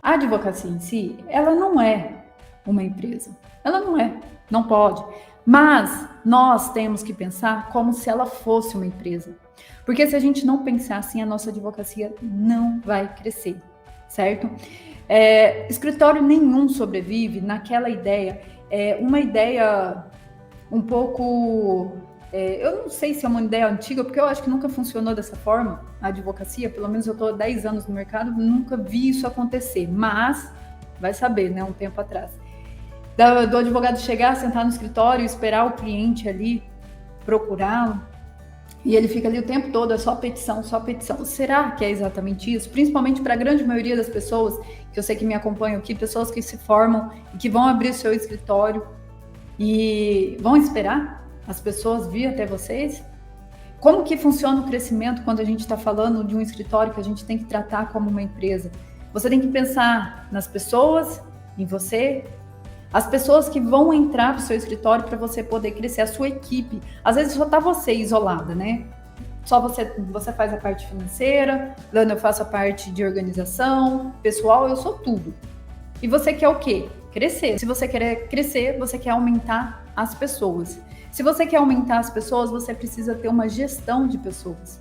A advocacia em si, ela não é uma empresa. Ela não é, não pode. Mas nós temos que pensar como se ela fosse uma empresa. Porque se a gente não pensar assim, a nossa advocacia não vai crescer, certo? Escritório nenhum sobrevive naquela ideia, uma ideia um pouco... eu não sei se é uma ideia antiga, porque eu acho que nunca funcionou dessa forma, a advocacia, pelo menos eu estou há 10 anos no mercado, nunca vi isso acontecer, mas vai saber, né, um tempo atrás. Do advogado chegar, sentar no escritório, esperar o cliente ali, procurá-lo, e ele fica ali o tempo todo, é só petição, só petição. Será que é exatamente isso? Principalmente para a grande maioria das pessoas, que eu sei que me acompanham aqui, pessoas que se formam e que vão abrir o seu escritório e vão esperar as pessoas vir até vocês? Como que funciona o crescimento quando a gente está falando de um escritório que a gente tem que tratar como uma empresa? Você tem que pensar nas pessoas, em você, as pessoas que vão entrar para o seu escritório para você poder crescer, a sua equipe. Às vezes só está você isolada, né? Só você faz a parte financeira, Lana, eu faço a parte de organização, pessoal, eu sou tudo. E você quer o quê? Crescer. Se você quer crescer, você quer aumentar as pessoas. Se você quer aumentar as pessoas, você precisa ter uma gestão de pessoas.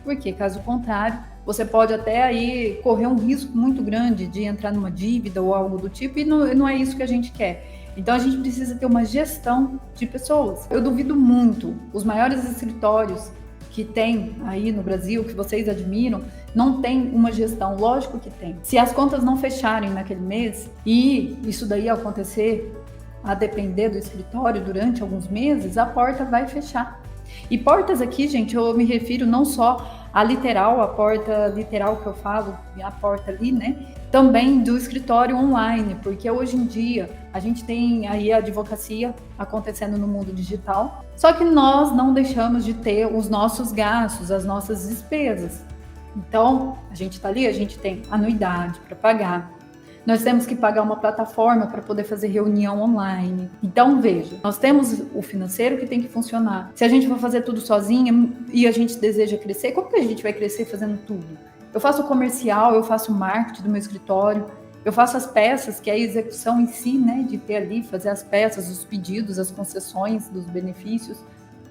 Porque, caso contrário, você pode até aí correr um risco muito grande de entrar numa dívida ou algo do tipo, e não é isso que a gente quer. Então, a gente precisa ter uma gestão de pessoas. Eu duvido muito, os maiores escritórios que tem aí no Brasil, que vocês admiram, não tem uma gestão. Lógico que tem. Se as contas não fecharem naquele mês, e isso daí acontecer a depender do escritório durante alguns meses, a porta vai fechar. E portas aqui, gente, eu me refiro não só a literal, a porta literal que eu falo, a porta ali, né? Também do escritório online, porque hoje em dia a gente tem aí a advocacia acontecendo no mundo digital, só que nós não deixamos de ter os nossos gastos, as nossas despesas. Então, a gente tá ali, a gente tem anuidade para pagar. Nós temos que pagar uma plataforma para poder fazer reunião online. Então, veja, nós temos o financeiro que tem que funcionar. Se a gente for fazer tudo sozinha e a gente deseja crescer, como que a gente vai crescer fazendo tudo? Eu faço o comercial, eu faço o marketing do meu escritório, eu faço as peças, que é a execução em si, né, de ter ali, fazer as peças, os pedidos, as concessões dos benefícios.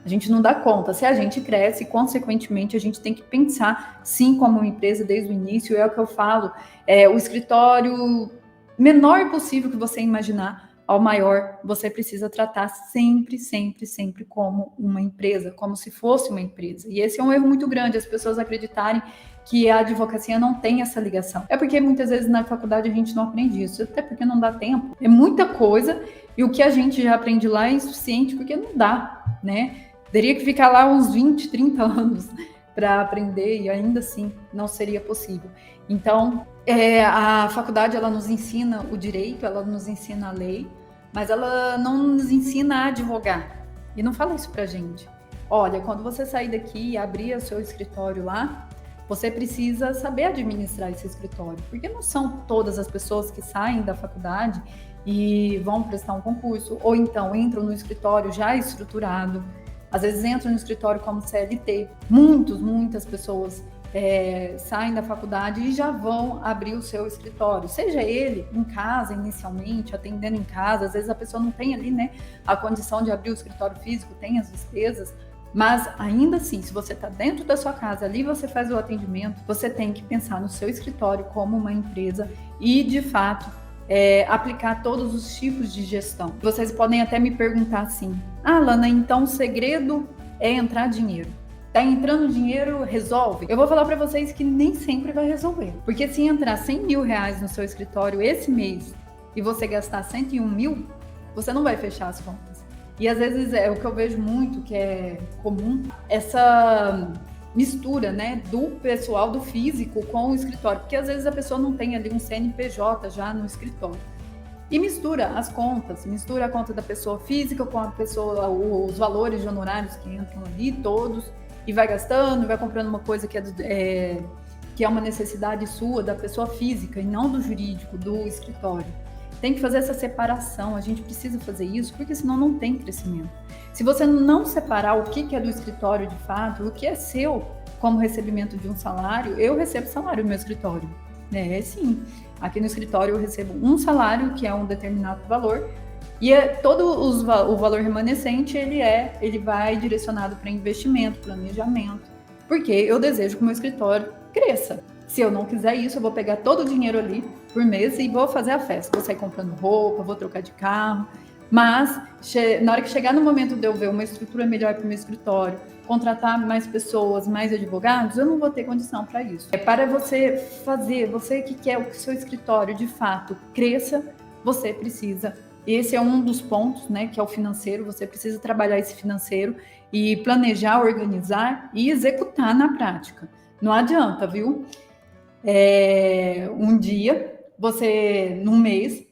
A gente não dá conta. Se a gente cresce, consequentemente, a gente tem que pensar, sim, como uma empresa desde o início. É o que eu falo, o escritório menor possível que você imaginar ao maior, você precisa tratar sempre, sempre, sempre como uma empresa, como se fosse uma empresa. E esse é um erro muito grande, as pessoas acreditarem que a advocacia não tem essa ligação. É porque muitas vezes na faculdade a gente não aprende isso, até porque não dá tempo. É muita coisa e o que a gente já aprende lá é insuficiente porque não dá, né? Teria que ficar lá uns 20, 30 anos para aprender e ainda assim não seria possível. Então, a faculdade ela nos ensina o direito, ela nos ensina a lei, mas ela não nos ensina a advogar. E não fala isso pra gente. Olha, quando você sair daqui e abrir o seu escritório lá, você precisa saber administrar esse escritório, porque não são todas as pessoas que saem da faculdade e vão prestar um concurso, ou então entram no escritório já estruturado. Às vezes entram no escritório como CLT. Muitas pessoas saem da faculdade e já vão abrir o seu escritório. Seja ele em casa, inicialmente, atendendo em casa. Às vezes a pessoa não tem ali, né, a condição de abrir o escritório físico, tem as despesas. Mas ainda assim, se você está dentro da sua casa, ali você faz o atendimento, você tem que pensar no seu escritório como uma empresa e, de fato, aplicar todos os tipos de gestão. Vocês podem até me perguntar assim, Lana, então o segredo é entrar dinheiro. Tá entrando dinheiro, resolve? Eu vou falar para vocês que nem sempre vai resolver. Porque se entrar 100 mil reais no seu escritório esse mês e você gastar 101 mil, você não vai fechar as contas. E às vezes é o que eu vejo muito, que é comum, essa mistura, né, do pessoal, do físico com o escritório, porque às vezes a pessoa não tem ali um CNPJ já no escritório. E mistura as contas, mistura a conta da pessoa física com a pessoa, os valores de honorários que entram ali todos, e vai gastando, vai comprando uma coisa que é uma necessidade sua, da pessoa física, e não do jurídico, do escritório. Tem que fazer essa separação, a gente precisa fazer isso, porque senão não tem crescimento. Se você não separar o que é do escritório de fato, o que é seu como recebimento de um salário, eu recebo salário no meu escritório. Sim. Aqui no escritório eu recebo um salário, que é um determinado valor, e o valor remanescente, ele vai direcionado para investimento, planejamento, porque eu desejo que o meu escritório cresça. Se eu não quiser isso, eu vou pegar todo o dinheiro ali por mês e vou fazer a festa. Vou sair comprando roupa, vou trocar de carro, mas na hora que chegar no momento de eu ver uma estrutura melhor para o meu escritório, contratar mais pessoas, mais advogados, eu não vou ter condição para isso. Para você que quer que o seu escritório de fato cresça, você precisa. Esse é um dos pontos, né, que é o financeiro. Você precisa trabalhar esse financeiro e planejar, organizar e executar na prática. Não adianta, viu? Um dia, num mês,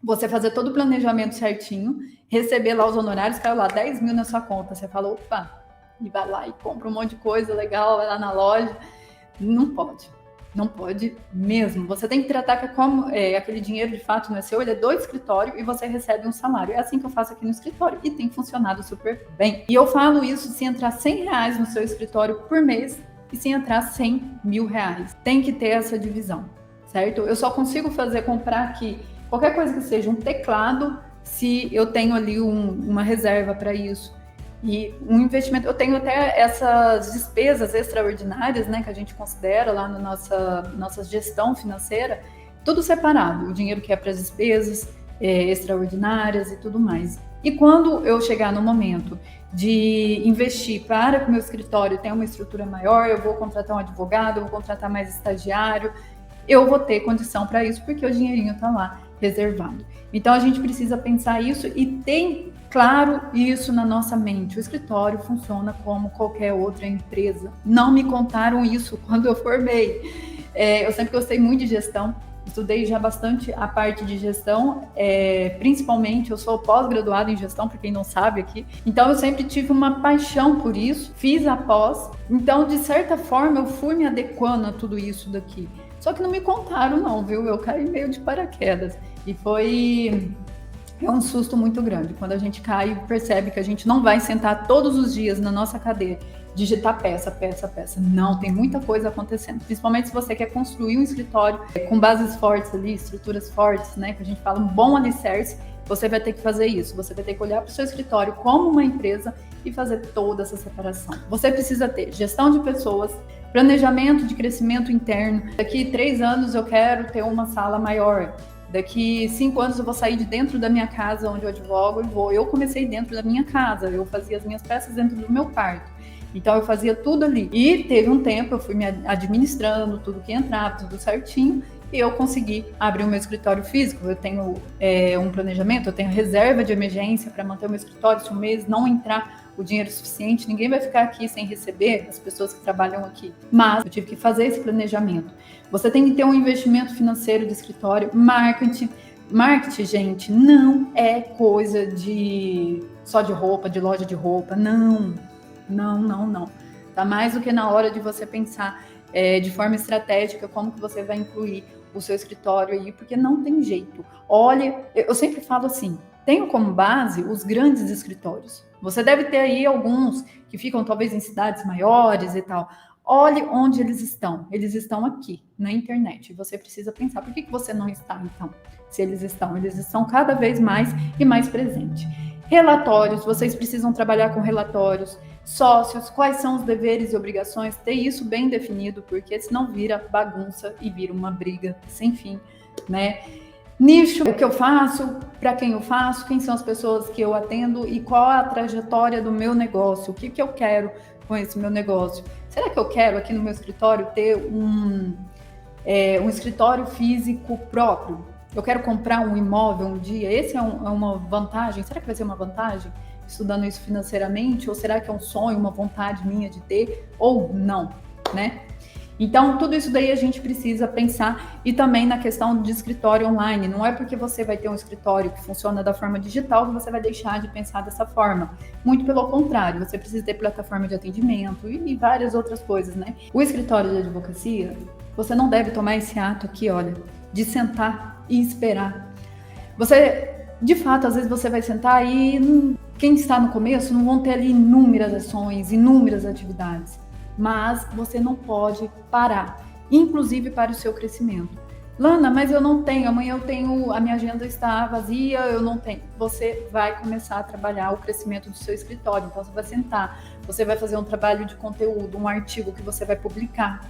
você fazer todo o planejamento certinho, receber lá os honorários, caiu lá 10 mil na sua conta. Você fala, opa, e vai lá e compra um monte de coisa legal, vai lá na loja. Não pode mesmo. Você tem que tratar que como aquele dinheiro de fato não é seu, ele é do escritório e você recebe um salário. É assim que eu faço aqui no escritório e tem funcionado super bem. E eu falo isso se entrar R$100 no seu escritório por mês e se entrar R$100.000. Tem que ter essa divisão, certo? Eu só consigo comprar aqui qualquer coisa que seja um teclado se eu tenho ali uma reserva para isso. E um investimento, eu tenho até essas despesas extraordinárias, né, que a gente considera lá na nossa gestão financeira, tudo separado, o dinheiro que é para as despesas extraordinárias e tudo mais. E quando eu chegar no momento de investir para que o meu escritório tenha uma estrutura maior, eu vou contratar um advogado, eu vou contratar mais estagiário, eu vou ter condição para isso, porque o dinheirinho está lá reservado. Então, a gente precisa pensar isso e tem claro isso na nossa mente. O escritório funciona como qualquer outra empresa. Não me contaram isso quando eu formei. Eu sempre gostei muito de gestão, estudei já bastante a parte de gestão, principalmente eu sou pós-graduada em gestão, para quem não sabe aqui. Então, eu sempre tive uma paixão por isso, fiz a pós. Então, de certa forma, eu fui me adequando a tudo isso daqui. Só que não me contaram não, viu? Eu caí meio de paraquedas. E é um susto muito grande. Quando a gente cai e percebe que a gente não vai sentar todos os dias na nossa cadeira, digitar peça. Não, tem muita coisa acontecendo. Principalmente se você quer construir um escritório com bases fortes ali, estruturas fortes, né? Que a gente fala um bom alicerce, você vai ter que fazer isso. Você vai ter que olhar para o seu escritório como uma empresa e fazer toda essa separação. Você precisa ter gestão de pessoas, planejamento de crescimento interno. Daqui 3 anos eu quero ter uma sala maior. Daqui 5 anos eu vou sair de dentro da minha casa onde eu advogo e eu comecei dentro da minha casa, eu fazia as minhas peças dentro do meu quarto. Então eu fazia tudo ali. E teve um tempo, eu fui me administrando, tudo que entrava, tudo certinho, e eu consegui abrir o meu escritório físico. Eu tenho um planejamento, eu tenho reserva de emergência para manter o meu escritório. Se um mês não entrar o dinheiro suficiente, ninguém vai ficar aqui sem receber, as pessoas que trabalham aqui. Mas eu tive que fazer esse planejamento. Você tem que ter um investimento financeiro do escritório, marketing. Marketing, gente, não é coisa só de roupa, de loja de roupa. Não. Tá mais do que na hora de você pensar de forma estratégica como que você vai incluir o seu escritório aí, porque não tem jeito. Olha, eu sempre falo assim, tenho como base os grandes escritórios. Você deve ter aí alguns que ficam talvez em cidades maiores e tal. Olhe onde eles estão. Eles estão aqui, na internet. Você precisa pensar, por que você não está, então? Se eles estão cada vez mais e mais presentes. Relatórios, vocês precisam trabalhar com relatórios. Sócios, quais são os deveres e obrigações, ter isso bem definido, porque senão vira bagunça e vira uma briga sem fim, né? Nicho, o que eu faço, para quem eu faço, quem são as pessoas que eu atendo e qual a trajetória do meu negócio, o que eu quero com esse meu negócio. Será que eu quero aqui no meu escritório ter um escritório físico próprio? Eu quero comprar um imóvel um dia? Esse é uma vantagem? Será que vai ser uma vantagem? Estudando isso financeiramente, ou será que é um sonho, uma vontade minha de ter, ou não, né? Então, tudo isso daí a gente precisa pensar, e também na questão de escritório online. Não é porque você vai ter um escritório que funciona da forma digital que você vai deixar de pensar dessa forma. Muito pelo contrário, você precisa ter plataforma de atendimento e várias outras coisas, né? O escritório de advocacia, você não deve tomar esse ato aqui, olha, de sentar e esperar. De fato, às vezes você vai sentar e quem está no começo não vão ter ali inúmeras ações, inúmeras atividades, mas você não pode parar. inclusive para o seu crescimento. Lana, mas eu não tenho, amanhã eu tenho, a minha agenda está vazia, eu não tenho. Você vai começar a trabalhar o crescimento do seu escritório. Então, você vai sentar, você vai fazer um trabalho de conteúdo, um artigo que você vai publicar.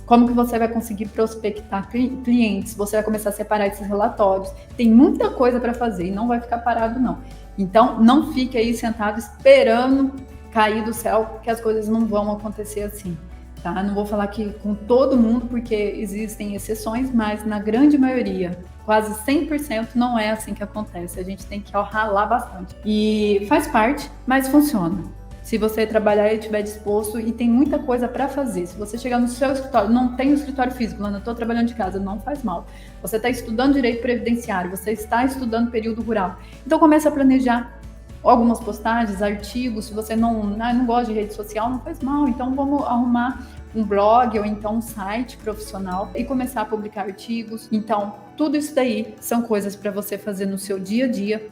Como que você vai conseguir prospectar clientes? Você vai começar a separar esses relatórios. Tem muita coisa para fazer e não vai ficar parado, não. Então, não fique aí sentado esperando cair do céu, que as coisas não vão acontecer assim. Tá? Não vou falar que com todo mundo, porque existem exceções, mas na grande maioria, quase 100%, não é assim que acontece. A gente tem que ralar bastante. E faz parte, mas funciona. Se você trabalhar e estiver disposto, e tem muita coisa para fazer. Se você chegar no seu escritório, não tem um escritório físico, eu estou trabalhando de casa, não faz mal. Você está estudando direito previdenciário, você está estudando período rural. Então comece a planejar algumas postagens, artigos. Se você não gosta de rede social, não faz mal. Então vamos arrumar um blog ou então um site profissional e começar a publicar artigos. Então tudo isso daí são coisas para você fazer no seu dia a dia